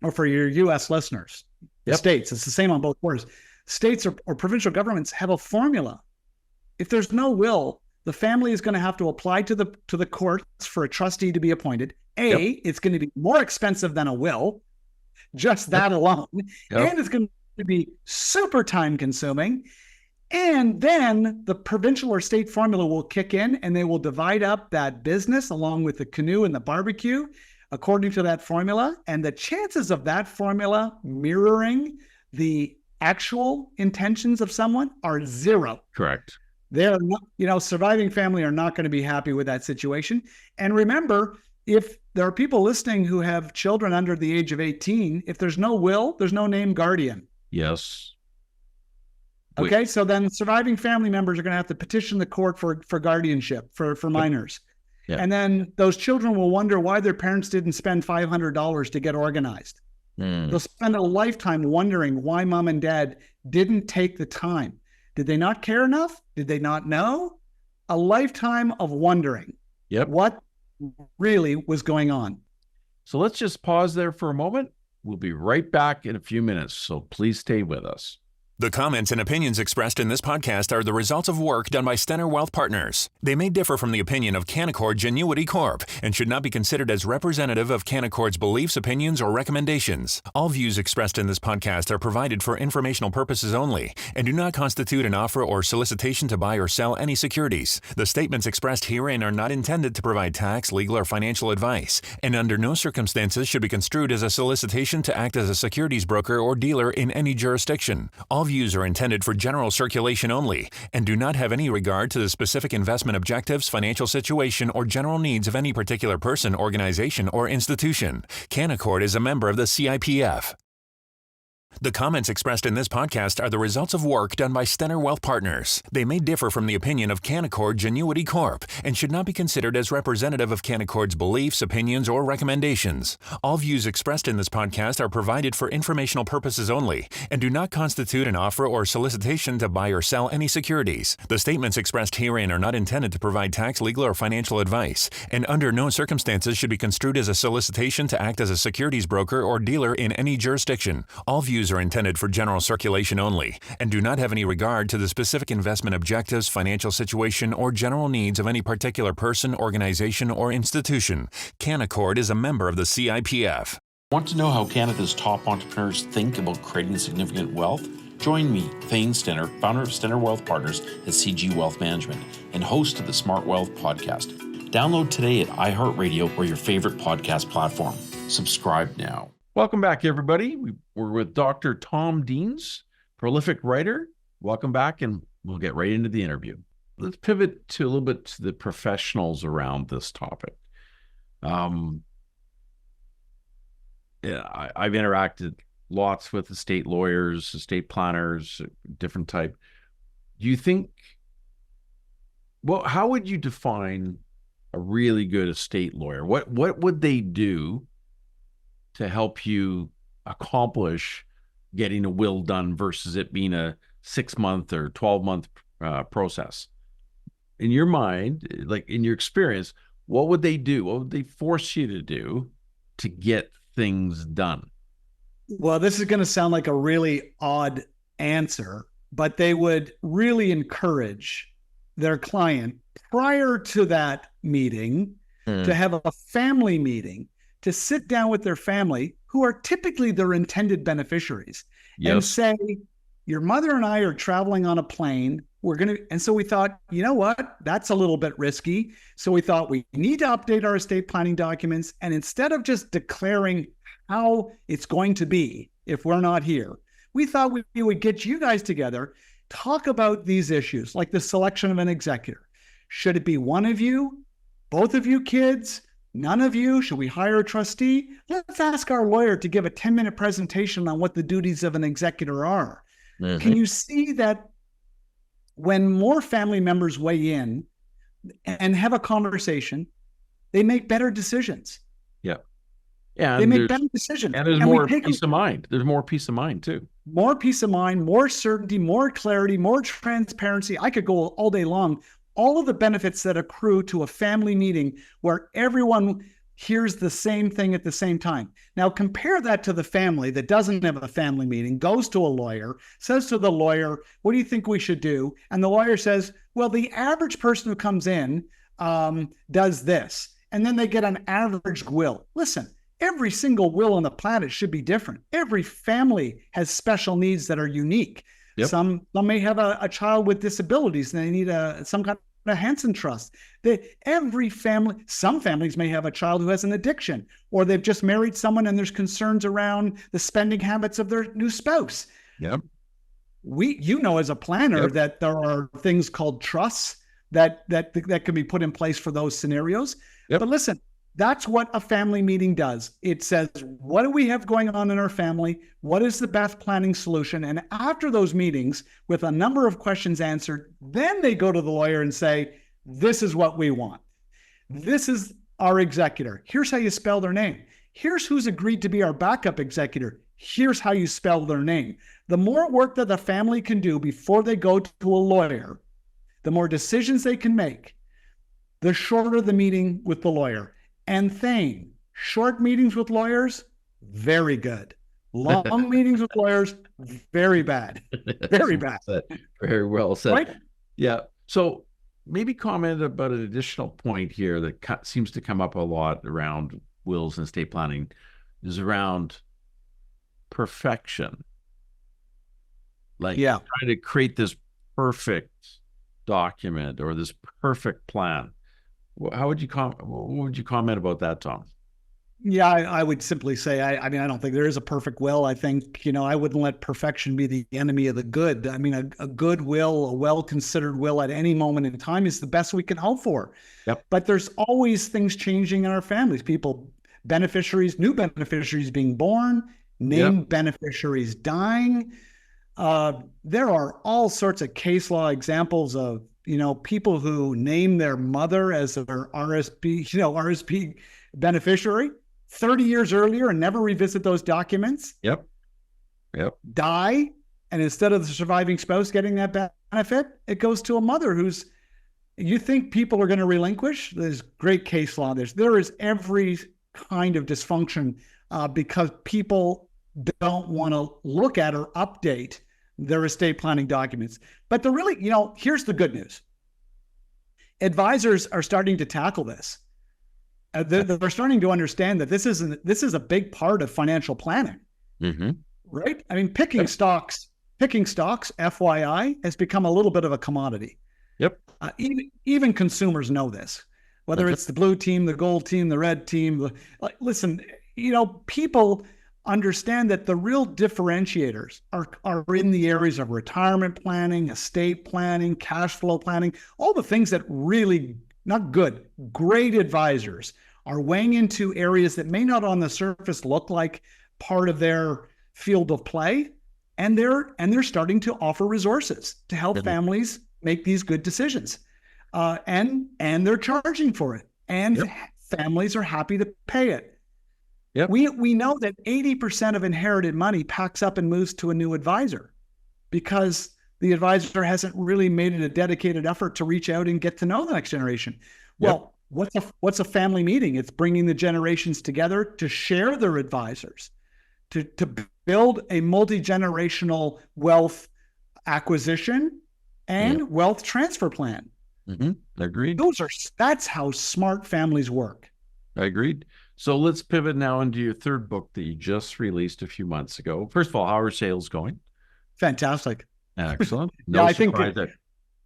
or for your U.S. listeners, the states, it's the same on both borders. States or provincial governments have a formula. If there's no will, the family is going to have to apply to the courts for a trustee to be appointed. It's going to be more expensive than a will, just that alone. And it's going to be super time consuming. And then the provincial or state formula will kick in, and they will divide up that business along with the canoe and the barbecue according to that formula. And the chances of that formula mirroring the actual intentions of someone are zero. Correct. They're not, surviving family are not going to be happy with that situation. And remember, if there are people listening who have children under the age of 18, if there's no will, there's no named guardian. Yes. Okay, so then surviving family members are going to have to petition the court for guardianship for minors. And then those children will wonder why their parents didn't spend $500 to get organized. They'll spend a lifetime wondering why mom and dad didn't take the time. Did they not care enough? Did they not know? a lifetime of wondering what really was going on. So let's just pause there for a moment. We'll be right back in a few minutes, so please stay with us. The comments and opinions expressed in this podcast are the results of work done by Stenner Wealth Partners. They may differ from the opinion of Canaccord Genuity Corp. And should not be considered as representative of Canaccord's beliefs, opinions, or recommendations. All views expressed in this podcast are provided for informational purposes only and do not constitute an offer or solicitation to buy or sell any securities. The statements expressed herein are not intended to provide tax, legal, or financial advice, and under no circumstances should be construed as a solicitation to act as a securities broker or dealer in any jurisdiction. All views are intended for general circulation only and do not have any regard to the specific investment objectives, financial situation, or general needs of any particular person, organization, or institution. Canaccord is a member of the CIPF. The comments expressed in this podcast are the results of work done by Stenner Wealth Partners. They may differ from the opinion of Canaccord Genuity Corp. And should not be considered as representative of Canaccord's beliefs, opinions, or recommendations. All views expressed in this podcast are provided for informational purposes only and do not constitute an offer or solicitation to buy or sell any securities. The statements expressed herein are not intended to provide tax, legal, or financial advice, and under no circumstances should be construed as a solicitation to act as a securities broker or dealer in any jurisdiction. All views are intended for general circulation only and do not have any regard to the specific investment objectives, financial situation, or general needs of any particular person, organization, or institution. Canaccord is a member of the CIPF. Want to know how Canada's top entrepreneurs think about creating significant wealth? Join me, Thane Stenner, founder of Stenner Wealth Partners at CG Wealth Management and host of the Smart Wealth Podcast. Download today at iHeartRadio or your favorite podcast platform. Subscribe now. Welcome back, everybody. We're with Dr. Tom Deans, prolific writer. Welcome back, and we'll get right into the interview. Let's pivot to a little bit to the professionals around this topic. I've interacted lots with estate lawyers, estate planners, different type. Do you think, well, how would you define a really good estate lawyer? What would they do to help you accomplish getting a will done versus it being a 6-month or 12-month process? In your mind, like in your experience, what would they do? What would they force you to do to get things done? Well, this is going to sound like a really odd answer, but they would really encourage their client prior to that meeting to have a family meeting, to sit down with their family, who are typically their intended beneficiaries, and say, your mother and I are traveling on a plane. And so we thought, you know what? That's a little bit risky. So we thought we need to update our estate planning documents. And instead of just declaring how it's going to be if we're not here, we thought we would get you guys together, talk about these issues, like the selection of an executor. Should it be one of you, both of you kids? None of you? Should we hire a trustee? Let's ask our lawyer to give a 10-minute presentation on what the duties of an executor are. Mm-hmm. Can you see that when more family members weigh in and have a conversation, they make better decisions? Yeah. Yeah. They make better decisions. And there's more peace of mind. There's more peace of mind too. More peace of mind, more certainty, more clarity, more transparency. I could go all day long. All of the benefits that accrue to a family meeting where everyone hears the same thing at the same time. Now compare that to the family that doesn't have a family meeting, goes to a lawyer, says to the lawyer, what do you think we should do? And the lawyer says, well, the average person who comes in does this. And then they get an average will. Listen, every single will on the planet should be different. Every family has special needs that are unique. Yep. Some may have a child with disabilities and they need some kind of a Hansen trust. Every family, some families may have a child who has an addiction, or they've just married someone and there's concerns around the spending habits of their new spouse. Yep. As a planner that there are things called trusts that can be put in place for those scenarios. Yep. But listen, that's what a family meeting does. It says, what do we have going on in our family? What is the best planning solution? And after those meetings, with a number of questions answered, then they go to the lawyer and say, this is what we want. This is our executor. Here's how you spell their name. Here's who's agreed to be our backup executor. Here's how you spell their name. The more work that the family can do before they go to a lawyer, the more decisions they can make, the shorter the meeting with the lawyer. And Thane, short meetings with lawyers, very good. Long meetings with lawyers, very bad. Very bad. Very well said. Right? Yeah. So maybe comment about an additional point here that seems to come up a lot around wills and estate planning is around perfection. Like trying to create this perfect document or this perfect plan. How would you what would you comment about that, Tom? Yeah, I would simply say, I mean, I don't think there is a perfect will. I think, I wouldn't let perfection be the enemy of the good. I mean, a good will, a well-considered will at any moment in time is the best we can hope for. Yep. But there's always things changing in our families. Beneficiaries, new beneficiaries being born, named beneficiaries dying. There are all sorts of case law examples of, people who name their mother as their RSP beneficiary 30 years earlier and never revisit those documents. Yep. Die, and instead of the surviving spouse getting that benefit, it goes to a mother who's, you think people are going to relinquish? There's great case law. There is every kind of dysfunction because people don't want to look at or update their estate planning documents. But here's the good news. Advisors are starting to tackle this. They're starting to understand that this is a big part of financial planning, right? I mean, picking stocks, FYI, has become a little bit of a commodity. Yep. Even consumers know this, whether it's the blue team, the gold team, the red team. Listen, people understand that the real differentiators are in the areas of retirement planning, estate planning, cash flow planning, all the things that really not good, great advisors are weighing into areas that may not on the surface look like part of their field of play. And they're starting to offer resources to help families make these good decisions. And they're charging for it. And families are happy to pay it. Yep. We know that 80% of inherited money packs up and moves to a new advisor because the advisor hasn't really made it a dedicated effort to reach out and get to know the next generation. Well, what's a family meeting? It's bringing the generations together to share their advisors, to build a multi-generational wealth acquisition and wealth transfer plan. Agreed. That's how smart families work. Agreed. So let's pivot now into your third book that you just released a few months ago. First of all, how are sales going? Fantastic. Excellent.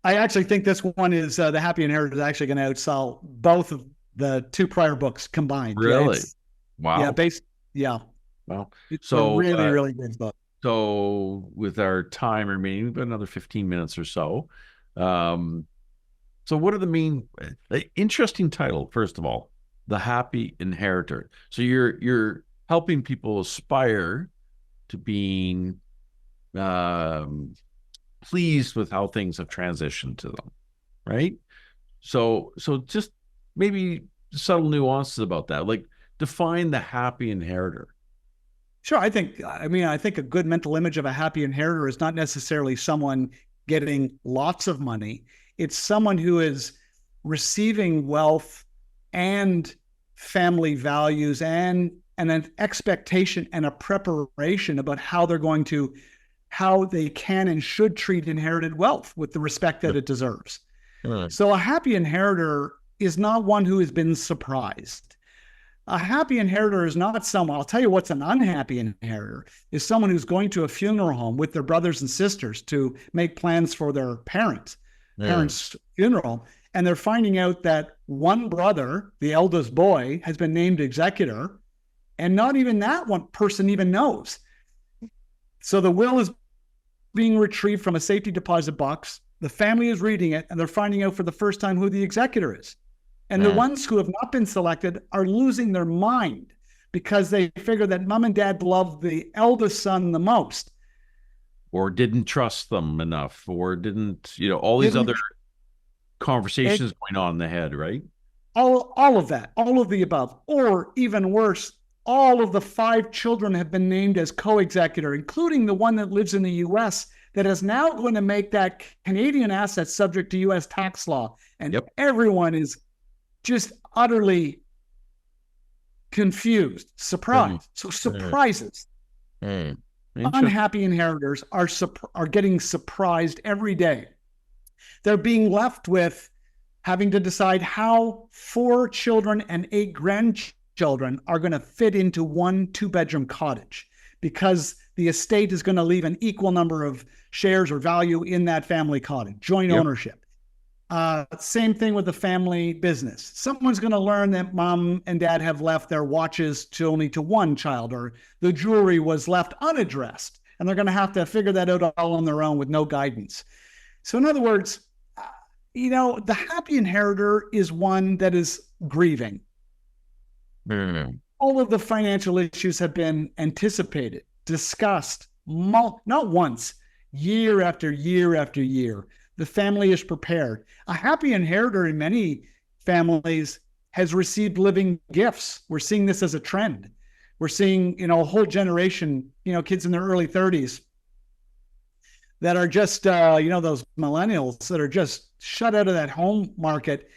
I actually think this one is The Happy Inheritor is actually going to outsell both of the two prior books combined. Really? Wow. Yeah. Wow. It's a really, really good book. So with our time remaining, we've got another 15 minutes or so. So what are the main interesting title, first of all, The Happy Inheritor. So you're helping people aspire to being pleased with how things have transitioned to them, right? So just maybe subtle nuances about that, like define the happy inheritor. Sure. I think a good mental image of a happy inheritor is not necessarily someone getting lots of money. It's someone who is receiving wealth and family values and an expectation and a preparation about how they can and should treat inherited wealth with the respect that it deserves. So a happy inheritor is not one who has been surprised. A happy inheritor is not someone, I'll tell you what's an unhappy inheritor, is someone who's going to a funeral home with their brothers and sisters to make plans for their parents' funeral. And they're finding out that one brother, the eldest boy, has been named executor, and not even that one person even knows. So the will is being retrieved from a safety deposit box. The family is reading it, and they're finding out for the first time who the executor is. And the ones who have not been selected are losing their mind because they figure that mom and dad love the eldest son the most. Or didn't trust them enough, or didn't, all these other conversations going on in the head, right? All of that, all of the above. Or even worse, all of the 5 children have been named as co-executor, including the one that lives in the U.S. that is now going to make that Canadian asset subject to U.S. tax law. And everyone is just utterly confused, surprised. So surprises. Unhappy inheritors are getting surprised every day. They're being left with having to decide how 4 children and 8 grandchildren are going to fit into one 2-bedroom cottage, because the estate is going to leave an equal number of shares or value in that family cottage, joint ownership. Same thing with the family business. Someone's going to learn that mom and dad have left their watches only to one child, or the jewelry was left unaddressed, and they're going to have to figure that out all on their own with no guidance. So in other words, the happy inheritor is one that is grieving. All of the financial issues have been anticipated, discussed, not once, year after year after year. The family is prepared. A happy inheritor in many families has received living gifts. We're seeing this as a trend. We're seeing, a whole generation, kids in their early 30s that are just, those millennials that are just shut out of that home market.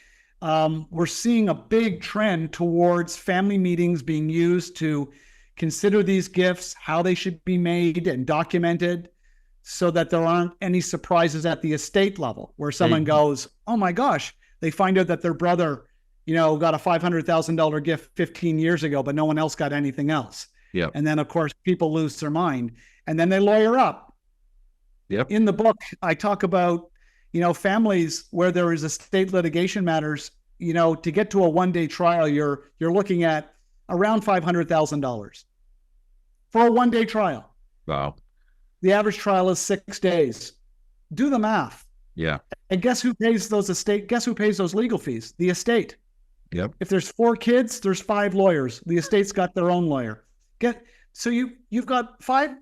We're seeing a big trend towards family meetings being used to consider these gifts, how they should be made and documented, so that there aren't any surprises at the estate level where someone goes, oh my gosh, they find out that their brother, got a $500,000 gift 15 years ago, but no one else got anything else. Yeah. And then of course people lose their mind, and then they lawyer up. Yep. In the book, I talk about, families where there is estate litigation matters, to get to a one-day trial, you're looking at around $500,000 for a one-day trial. Wow. The average trial is 6 days. Do the math. Yeah. And guess who pays those legal fees? The estate. Yep. If there's 4 kids, there's 5 lawyers. The estate's got their own lawyer. So you've got 5.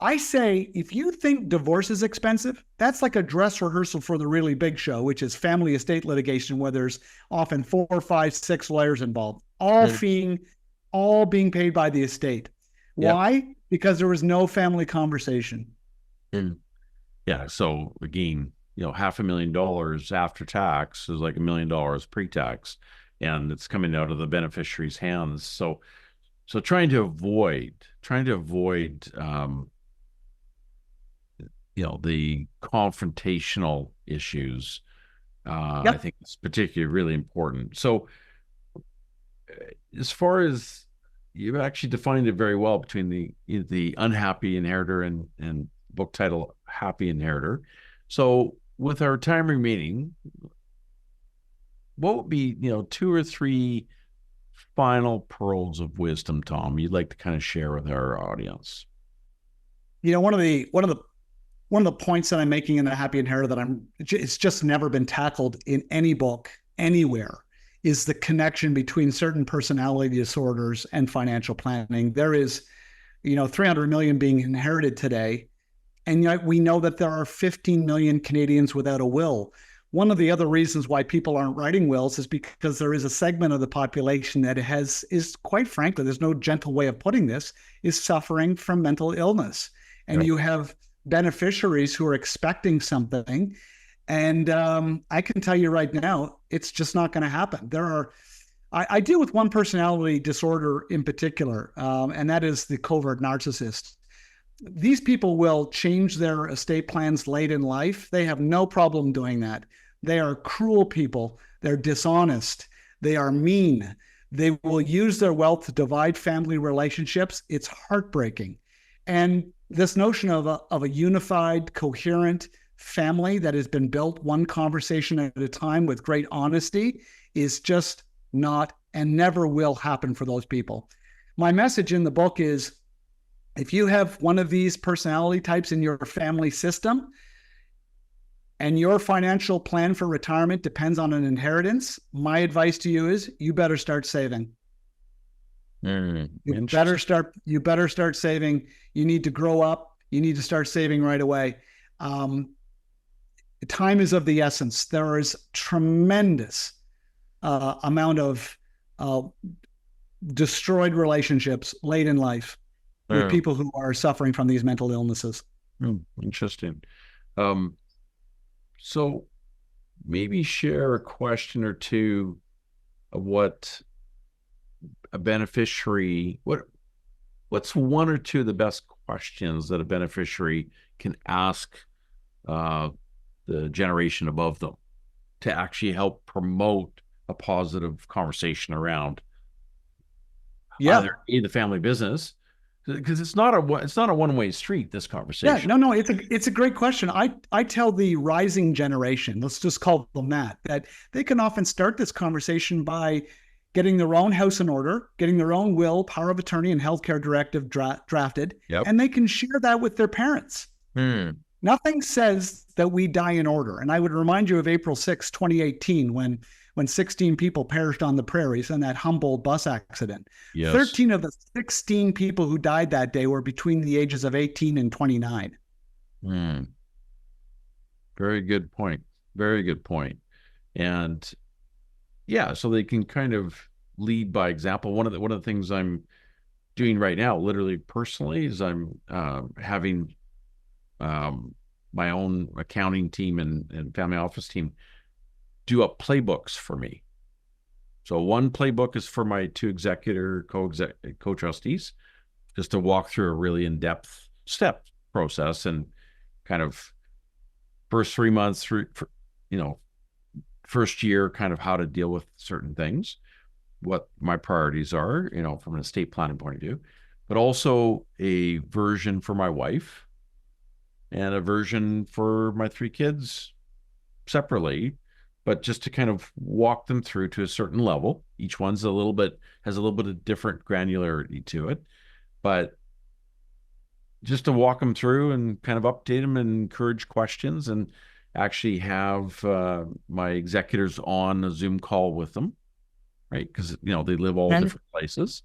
I say, if you think divorce is expensive, that's like a dress rehearsal for the really big show, which is family estate litigation, where there's often 4, 5, 6 lawyers involved, all being paid by the estate. Yep. Why? Because there was no family conversation. Yeah. So again, $500,000 after tax is like $1 million pre-tax, and it's coming out of the beneficiary's hands. So trying to avoid the confrontational issues, I think it's particularly really important. So as far as you've actually defined it very well between the unhappy inheritor and book title Happy Inheritor. So with our time remaining, what would be 2 or 3 final pearls of wisdom, Tom, you'd like to kind of share with our audience? One of the points that I'm making in the Happy Inheritor that it's just never been tackled in any book anywhere, is the connection between certain personality disorders and financial planning. There is, 300 million being inherited today, and yet we know that there are 15 million Canadians without a will. One of the other reasons why people aren't writing wills is because there is a segment of the population that is quite frankly, there's no gentle way of putting this, is suffering from mental illness. And you have beneficiaries who are expecting something. And I can tell you right now, it's just not going to happen. I deal with one personality disorder in particular, and that is the covert narcissist. These people will change their estate plans late in life. They have no problem doing that. They are cruel people. They're dishonest. They are mean. They will use their wealth to divide family relationships. It's heartbreaking. And this notion of a unified, coherent family that has been built one conversation at a time with great honesty is just not and never will happen for those people. My message in the book is, if you have one of these personality types in your family system and your financial plan for retirement depends on an inheritance, my advice to you is you better start saving. You better start saving. You need to grow up. You need to start saving right away. Time is of the essence. There is tremendous amount of destroyed relationships late in life with people who are suffering from these mental illnesses. Interesting. Um, so maybe share a question or two of what a beneficiary, what's one or two of the best questions that a beneficiary can ask the generation above them to actually help promote a positive conversation around either the family business, because it's not a one-way street, this conversation. No, it's a great question. I tell the rising generation, let's just call them that they can often start this conversation by getting their own house in order, getting their own will, power of attorney, and healthcare directive drafted, and they can share that with their parents. Nothing says that we die in order. And I would remind you of April 6, 2018, when 16 people perished on the prairies in that Humboldt bus accident. 13 of the 16 people who died that day were between the ages of 18 and 29. Very good point. Very good point. And yeah, so they can kind of lead by example. One of the things I'm doing right now, literally personally, is I'm having my own accounting team and family office team do up playbooks for me. So one playbook is for my two co-trustees, just to walk through a really in-depth step process and kind of first 3 months through, first year, kind of how to deal with certain things, what my priorities are, from an estate planning point of view, but also a version for my wife and a version for my three kids separately, but just to kind of walk them through to a certain level. Each one's has a little bit of different granularity to it, but just to walk them through and kind of update them and encourage questions, and actually have my executors on a Zoom call with them, right? Because, they live all different places,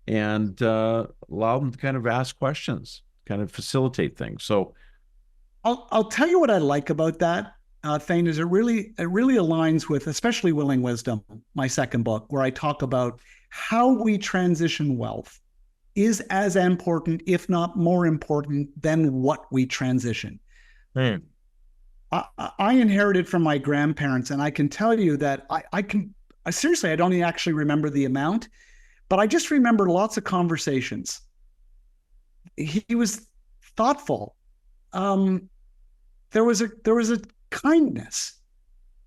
and allow them to kind of ask questions, kind of facilitate things. So I'll tell you what I like about that, Thane, is it really aligns with, especially Willing Wisdom, my second book, where I talk about how we transition wealth is as important, if not more important, than what we transition. I inherited from my grandparents, and I can tell you that I seriously, I don't actually remember the amount, but I just remember lots of conversations. He was thoughtful. There was a kindness.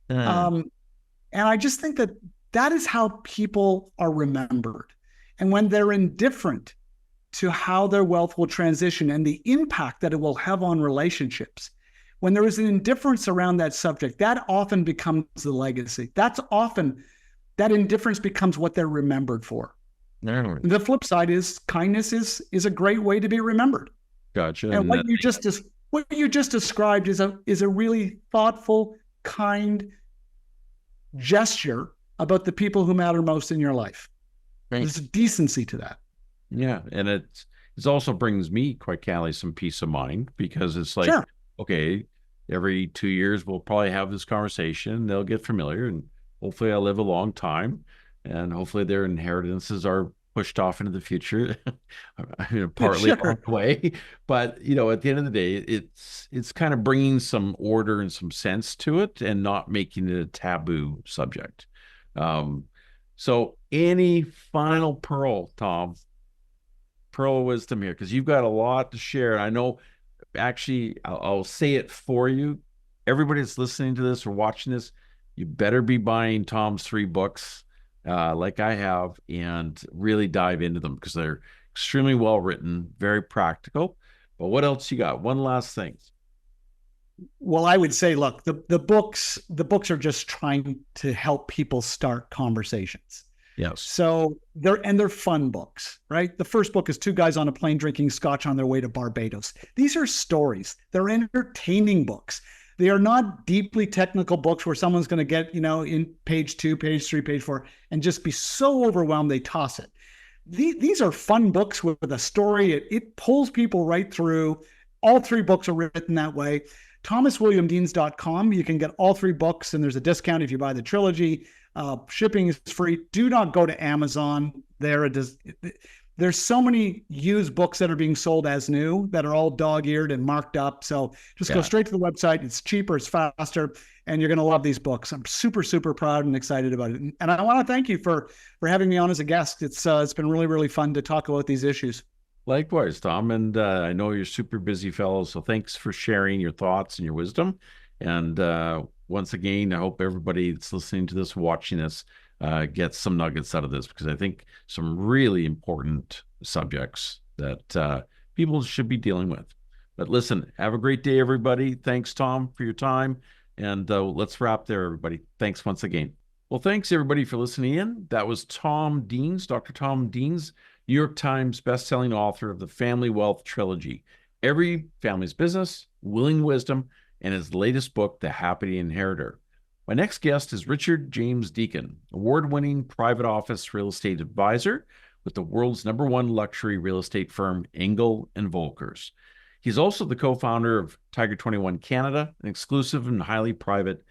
And I just think that is how people are remembered. And when they're indifferent to how their wealth will transition and the impact that it will have on relationships, when there is an indifference around that subject, that often becomes the legacy. That indifference becomes what they're remembered for. The flip side is kindness is a great way to be remembered. Gotcha. And what you just described is a really thoughtful, kind gesture about the people who matter most in your life. There's a decency to that. Yeah, and it also brings me, quite candidly, some peace of mind, because it's like, okay, every 2 years we'll probably have this conversation. They'll get familiar, and hopefully I'll live a long time, and hopefully their inheritances are pushed off into the future, partly along the way. But at the end of the day, it's kind of bringing some order and some sense to it, and not making it a taboo subject. So any final pearl of wisdom here, because you've got a lot to share. I know, actually, I'll say it for you. Everybody that's listening to this or watching this, you better be buying Tom's 3 books, like I have, and really dive into them, because they're extremely well written, very practical. But what else you got? One last thing. Well, I would say, look, the books are just trying to help people start conversations. Yes. So they're fun books, right? The first book is 2 guys on a plane drinking scotch on their way to Barbados. These are stories. They're entertaining books. They are not deeply technical books where someone's going to get, in page 2, page 3, page 4, and just be so overwhelmed they toss it. These are fun books with a story. It pulls people right through. All 3 books are written that way. ThomasWilliamDeans.com. You can get all 3 books, and there's a discount if you buy the trilogy. Shipping is free. Do not go to Amazon. The there's so many used books that are being sold as new that are all dog-eared and marked up. So just go straight to the website. It's cheaper, it's faster, and you're going to love these books. I'm super, super proud and excited about it. And I want to thank you for having me on as a guest. It's been really, really fun to talk about these issues. Likewise, Tom. And I know you're super busy fellow, so thanks for sharing your thoughts and your wisdom. And once again, I hope everybody that's listening to this, watching this, gets some nuggets out of this, because I think some really important subjects that people should be dealing with. But listen, have a great day, everybody. Thanks, Tom, for your time. And let's wrap there, everybody. Thanks once again. Well, thanks, everybody, for listening in. That was Tom Deans, Dr. Tom Deans, New York Times bestselling author of the Family Wealth Trilogy, Every Family's Business, Willing Wisdom, and his latest book, The Happy Inheritor. My next guest is Richard James Deacon, award-winning private office real estate advisor with the world's #1 luxury real estate firm, Engel & Volkers. He's also the co-founder of Tiger 21 Canada, an exclusive and highly private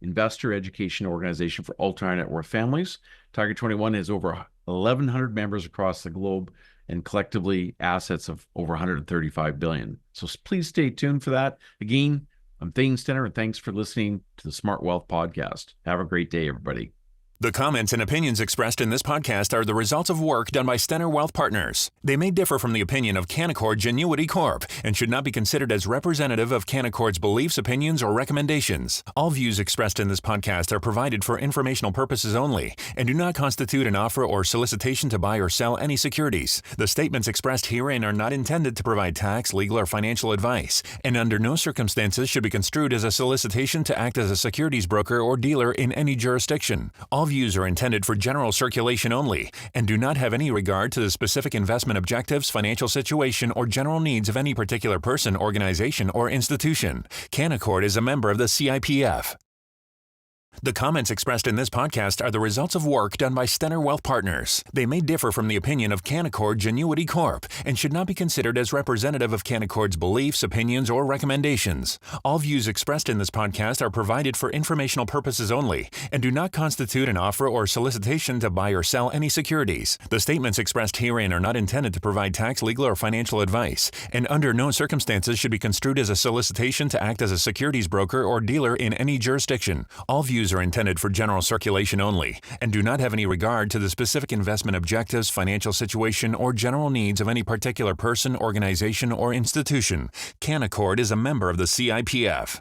investor education organization for ultra-net worth families. Tiger 21 has over 1,100 members across the globe and collectively assets of over $135 billion. So please stay tuned for that. Again, I'm Thane Stenner, and thanks for listening to the Smart Wealth Podcast. Have a great day, everybody. The comments and opinions expressed in this podcast are the results of work done by Stenner Wealth Partners. They may differ from the opinion of Canaccord Genuity Corp. and should not be considered as representative of Canaccord's beliefs, opinions, or recommendations. All views expressed in this podcast are provided for informational purposes only and do not constitute an offer or solicitation to buy or sell any securities. The statements expressed herein are not intended to provide tax, legal, or financial advice, and under no circumstances should be construed as a solicitation to act as a securities broker or dealer in any jurisdiction. All views are intended for general circulation only and do not have any regard to the specific investment objectives, financial situation, or general needs of any particular person, organization, or institution. Canaccord is a member of the CIPF. The comments expressed in this podcast are the results of work done by Stenner Wealth Partners. They may differ from the opinion of Canaccord Genuity Corp. and should not be considered as representative of Canaccord's beliefs, opinions, or recommendations. All views expressed in this podcast are provided for informational purposes only and do not constitute an offer or solicitation to buy or sell any securities. The statements expressed herein are not intended to provide tax, legal, or financial advice, and under no circumstances should be construed as a solicitation to act as a securities broker or dealer in any jurisdiction. All views are intended for general circulation only and do not have any regard to the specific investment objectives, financial situation, or general needs of any particular person, organization, or institution. Canaccord is a member of the CIPF.